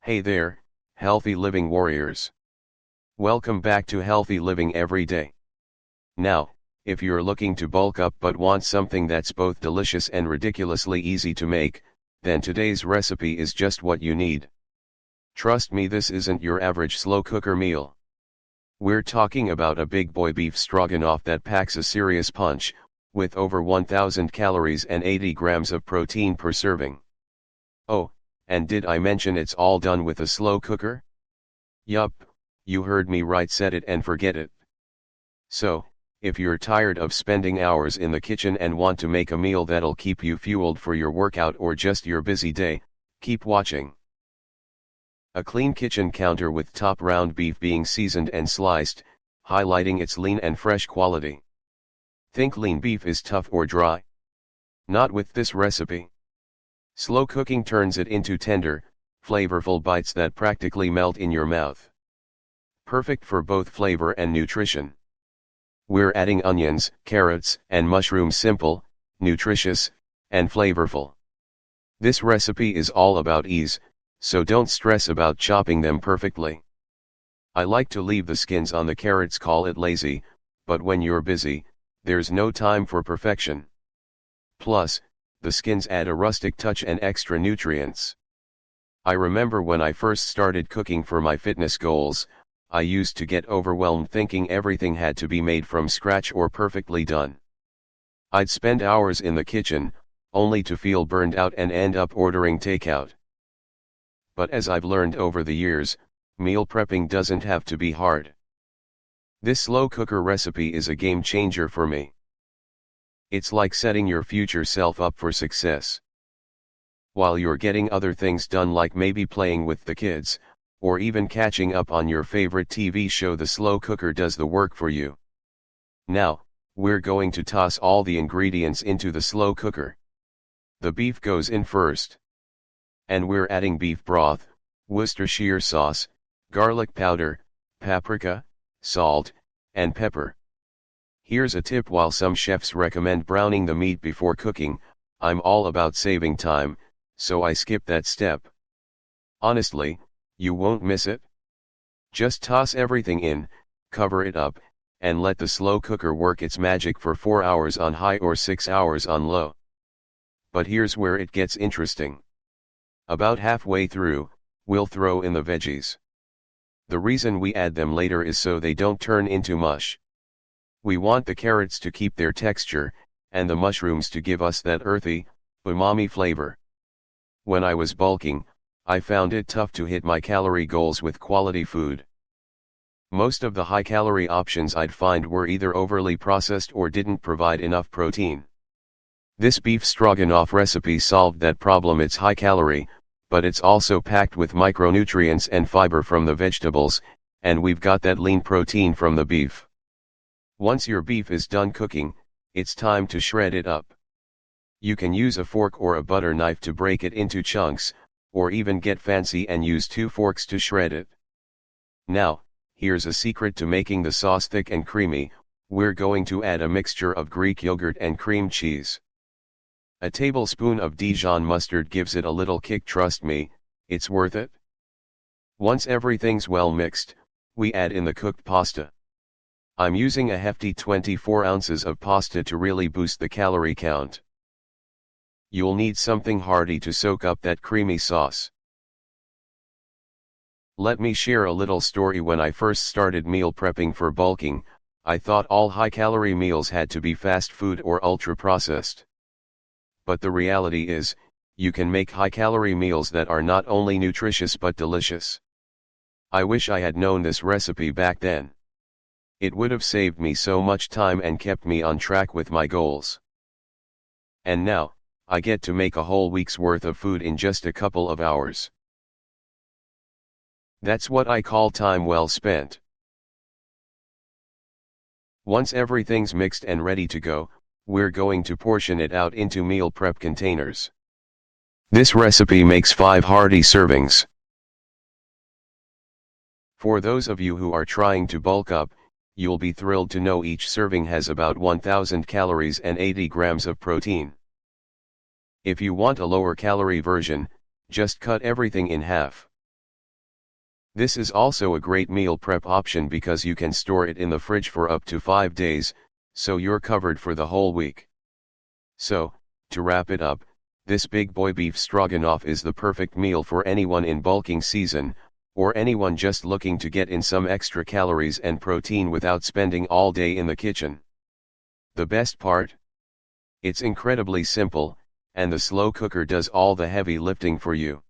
Hey there, healthy living warriors. Welcome back to Healthy Living Every Day. Now, if you're looking to bulk up but want something that's both delicious and ridiculously easy to make, then today's recipe is just what you need. Trust me, this isn't your average slow cooker meal. We're talking about a Big Boy Beef Stroganoff that packs a serious punch, with over 1,000 calories and 80 grams of protein per serving. Oh, and did I mention it's all done with a slow cooker? Yup, you heard me right, set it and forget it. So, if you're tired of spending hours in the kitchen and want to make a meal that'll keep you fueled for your workout or just your busy day, keep watching. A clean kitchen counter with top round beef being seasoned and sliced, highlighting its lean and fresh quality. Think lean beef is tough or dry? Not with this recipe. Slow cooking turns it into tender, flavorful bites that practically melt in your mouth. Perfect for both flavor and nutrition. We're adding onions, carrots, and mushrooms, simple, nutritious, and flavorful. This recipe is all about ease, so don't stress about chopping them perfectly. I like to leave the skins on the carrots, call it lazy, but when you're busy, there's no time for perfection. Plus, the skins add a rustic touch and extra nutrients. I remember when I first started cooking for my fitness goals, I used to get overwhelmed thinking everything had to be made from scratch or perfectly done. I'd spend hours in the kitchen, only to feel burned out and end up ordering takeout. But as I've learned over the years, meal prepping doesn't have to be hard. This slow cooker recipe is a game changer for me. It's like setting your future self up for success. While you're getting other things done, like maybe playing with the kids, or even catching up on your favorite TV show, the slow cooker does the work for you. Now, we're going to toss all the ingredients into the slow cooker. The beef goes in first. And we're adding beef broth, Worcestershire sauce, garlic powder, paprika, salt, and pepper. Here's a tip: while some chefs recommend browning the meat before cooking, I'm all about saving time, so I skip that step. Honestly, you won't miss it. Just toss everything in, cover it up, and let the slow cooker work its magic for 4 hours on high or 6 hours on low. But here's where it gets interesting. About halfway through, we'll throw in the veggies. The reason we add them later is so they don't turn into mush. We want the carrots to keep their texture, and the mushrooms to give us that earthy, umami flavor. When I was bulking, I found it tough to hit my calorie goals with quality food. Most of the high-calorie options I'd find were either overly processed or didn't provide enough protein. This beef stroganoff recipe solved that problem. It's high-calorie, but it's also packed with micronutrients and fiber from the vegetables, and we've got that lean protein from the beef. Once your beef is done cooking, it's time to shred it up. You can use a fork or a butter knife to break it into chunks, or even get fancy and use 2 forks to shred it. Now, here's a secret to making the sauce thick and creamy: we're going to add a mixture of Greek yogurt and cream cheese. A tablespoon of Dijon mustard gives it a little kick, trust me, it's worth it. Once everything's well mixed, we add in the cooked pasta. I'm using a hefty 24 ounces of pasta to really boost the calorie count. You'll need something hearty to soak up that creamy sauce. Let me share a little story. When I first started meal prepping for bulking, I thought all high-calorie meals had to be fast food or ultra-processed. But the reality is, you can make high-calorie meals that are not only nutritious but delicious. I wish I had known this recipe back then. It would have saved me so much time and kept me on track with my goals. And now, I get to make a whole week's worth of food in just a couple of hours. That's what I call time well spent. Once everything's mixed and ready to go, we're going to portion it out into meal prep containers. This recipe makes 5 hearty servings. For those of you who are trying to bulk up, you'll be thrilled to know each serving has about 1,000 calories and 80 grams of protein. If you want a lower calorie version, just cut everything in half. This is also a great meal prep option because you can store it in the fridge for up to 5 days, so you're covered for the whole week. So, to wrap it up, this Big Boy Beef Stroganoff is the perfect meal for anyone in bulking season, or anyone just looking to get in some extra calories and protein without spending all day in the kitchen. The best part? It's incredibly simple, and the slow cooker does all the heavy lifting for you.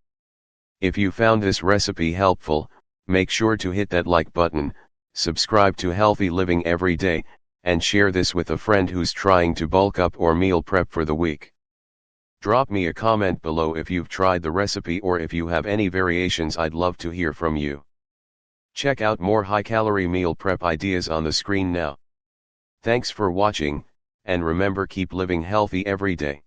If you found this recipe helpful, make sure to hit that like button, subscribe to Healthy Living Every Day, and share this with a friend who's trying to bulk up or meal prep for the week. Drop me a comment below if you've tried the recipe or if you have any variations. I'd love to hear from you. Check out more high-calorie meal prep ideas on the screen now. Thanks for watching, and remember, keep living healthy every day.